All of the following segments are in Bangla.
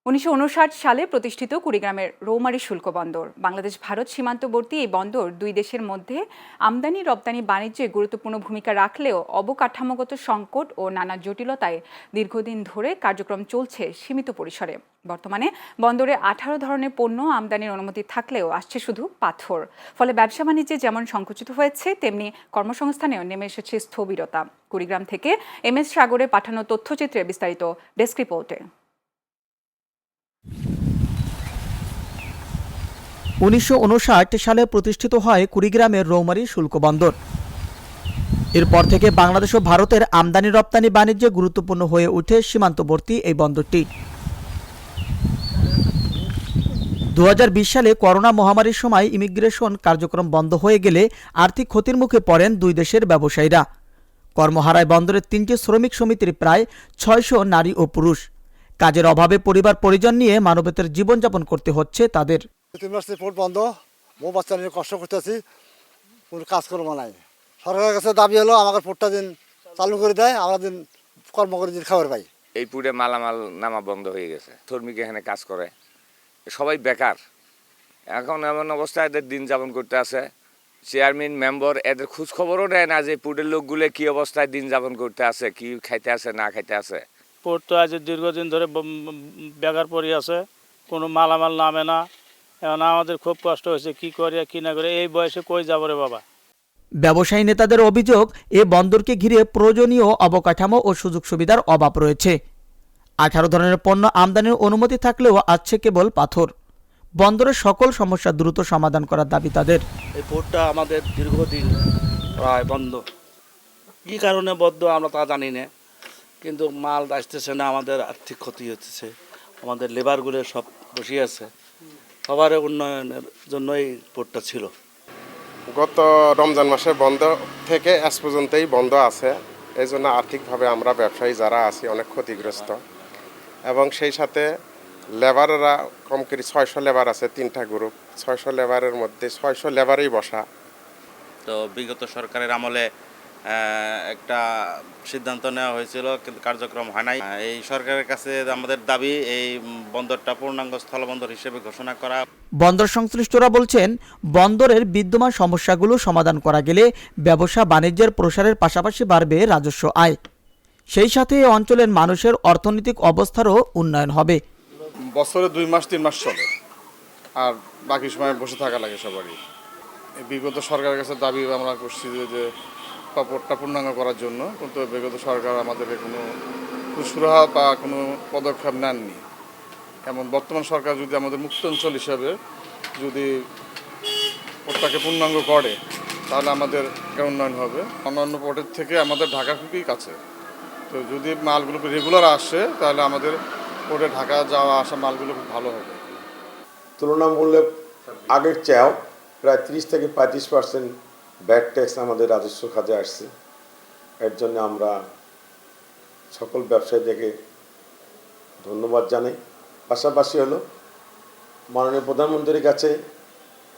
1959 সালে প্রতিষ্ঠিত কুড়িগ্রামের রৌমারী শুল্ক বন্দর বাংলাদেশ ভারত সীমান্তবর্তী এই বন্দর দুই দেশের মধ্যে আমদানি রপ্তানি বাণিজ্যে গুরুত্বপূর্ণ ভূমিকা রাখলেও অবকাঠামোগত সংকট ও নানা জটিলতায় দীর্ঘদিন ধরে কার্যক্রম চলছে সীমিত পরিসরে। বর্তমানে বন্দরে 18 ধরনের পণ্য আমদানির অনুমতি থাকলেও আসছে শুধু পাথর। ফলে ব্যবসা বাণিজ্যে যেমন সংকুচিত হয়েছে, তেমনি কর্মসংস্থানেও নেমে এসেছে স্থবিরতা। কুড়িগ্রাম থেকে MS সাগরে পাঠানো তথ্যচিত্রে বিস্তারিত ডেস্ক রিপোর্টে। 1959 সালে প্রতিষ্ঠিত হয় কুড়িগ্রামের রৌমারী শুল্ক বন্দর। এরপর থেকে বাংলাদেশ ও ভারতের আমদানি রপ্তানি বাণিজ্যে গুরুত্বপূর্ণ হয়ে ওঠে সীমান্তবর্তী এই বন্দরটি। 2020 সালে করোনা মহামারীর সময় ইমিগ্রেশন কার্যক্রম বন্ধ হয়ে গেলে আর্থিক ক্ষতির মুখে পড়েন দুই দেশের ব্যবসায়ীরা। কর্মহারায় বন্দরের 3টি শ্রমিক সমিতির প্রায় 600 নারী ও পুরুষ। কাজের অভাবে পরিবার পরিজন নিয়ে মানবেতর জীবনযাপন করতে হচ্ছে তাদের। 3 মাস পোর্ট বন্ধ, বউ বাচ্চা নিয়ে কষ্ট করতেছি, কোনো কাজকর্ম নাই। সরকারের কাছে দাবি হলো আমাকে পোর্টটা দিন চালু করে দেয়, আমরা দিন কর্ম করে দিন খাবার পাই। এই পুরে মালামাল নামা বন্ধ হয়ে গেছে, শ্রমিক এখানে কাজ করে, সবাই বেকার। এখন এমন অবস্থায় এদের দিন যাপন করতে আছে। চেয়ারম্যান মেম্বার এদের খোঁজ খবরও নেয় না যে পুরের লোকগুলো কি অবস্থায় দিন যাপন করতে আছে, কি খাইতে আছে না খাইতে আছে। পোর্ট তো আজ দীর্ঘদিন ধরে বেকার পড়ে আছে, কোনো মালামাল নামে না। এখন আমাদের খুব কষ্ট হয়েছে, কি করি কি না করে, এই বয়সে কই যাবো রে বাবা। ব্যবসায়ী নেতাদের অভিযোগ, এ বন্দরকে ঘিরে প্রয়োজনীয় অবকাঠামো ও সুযোগ সুবিধার অভাব রয়েছে। 18 ধরনের পণ্য আমদানির অনুমতি থাকলেও আসছে কেবল পাথর। বন্দরের সকল সমস্যা দ্রুত সমাধান করার দাবি তাদের। এই পোর্টটা আমাদের দীর্ঘদিন প্রায় বন্ধ, কী কারণে বন্ধ আমরা তা জানি না, কিন্তু মাল আসতেছে না, আমাদের আর্থিক ক্ষতি হচ্ছে। আমাদের লেবারগুলো সব বসে আছে, সবার উন্নয়নের জন্য এই পোর্টটা ছিল। গত রমজান মাসে বন্ধ থেকে আজ পর্যন্তই বন্ধ আছে। এই জন্য আর্থিকভাবে আমরা ব্যবসায়ী যারা আছি অনেক ক্ষতিগ্রস্ত, এবং সেই সাথে লেবারেরা কম করে 600 লেবার আছে, 3টা গ্রুপ, 600 লেবারের মধ্যে 600 লেবারেই বসা। তো বিগত সরকারের আমলে একটা সিদ্ধান্ত নেওয়া হয়েছিল, কিন্তু কার্যক্রম হয় নাই। এই সরকারের কাছে আমাদের দাবি এই বন্দরটা পূর্ণাঙ্গ স্থলবন্দর হিসেবে ঘোষণা করা। বন্দর সংশ্লিষ্টরা বলছেন, বন্দরের বিদ্যমান সমস্যাগুলো সমাধান করা গেলে ব্যবসা বাণিজ্যের প্রসারের পাশাপাশি বাড়বে রাজস্ব আয়। সেই সাথে এই অঞ্চলের মানুষের অর্থনৈতিক অবস্থারও উন্নয়ন হবে। বছরে 2 মাস 3 মাস চলে, আর বাকি সময় বসে থাকা লাগে সবারই। বিগত সরকারের কাছে দাবি আমরা করছি যে পোর্টটা পূর্ণাঙ্গ করার জন্য, কিন্তু বিগত সরকার আমাদেরকে কোনো সুরাহা বা কোনো পদক্ষেপ নেননি। এমন বর্তমান সরকার যদি আমাদের মুক্ত অঞ্চল হিসাবে যদি পোর্টটাকে পূর্ণাঙ্গ করে, তাহলে আমাদের উন্নয়ন হবে। অন্যান্য পোর্টের থেকে আমাদের ঢাকা খুবই কাছে, তো যদি মালগুলো রেগুলার আসে তাহলে আমাদের পোর্টে ঢাকা যাওয়া আসা মালগুলো খুব ভালো হবে। তুলনামূলক আগের চেয়েও প্রায় 30 থেকে 35% ব্যাড ট্যাক্স আমাদের রাজস্ব খাতে আসছে। এর জন্য আমরা সকল ব্যবসায়ীদেরকে ধন্যবাদ জানাই। পাশাপাশি হলো মাননীয় প্রধানমন্ত্রীর কাছে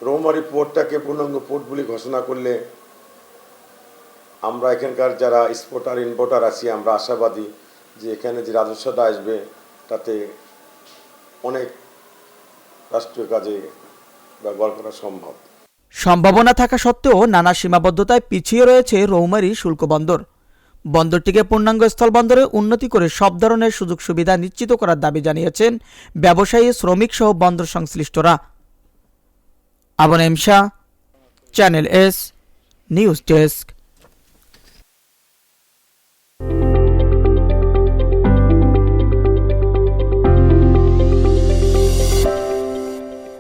রৌমারী পোর্টটাকে পূর্ণাঙ্গ পোর্ট বলে ঘোষণা করলে আমরা এখানকার যারা এক্সপোর্টার ইম্পোর্টার আছি, আমরা আশাবাদী যে এখানে যে রাজস্বটা আসবে তাতে অনেক রাষ্ট্রীয় কাজে ব্যবহার করা সম্ভব। সম্ভাবনা থাকা সত্ত্বেও নানা সীমাবদ্ধতায় পিছিয়ে রয়েছে রৌমারী শুল্ক বন্দর। বন্দরটিকে পূর্ণাঙ্গ স্থলবন্দরে উন্নতি করে সব ধরনের সুযোগ সুবিধা নিশ্চিত করার দাবি জানিয়েছেন ব্যবসায়ী, শ্রমিক সহ বন্দর সংশ্লিষ্টরা। Abu Naim Shah, channel S news desk.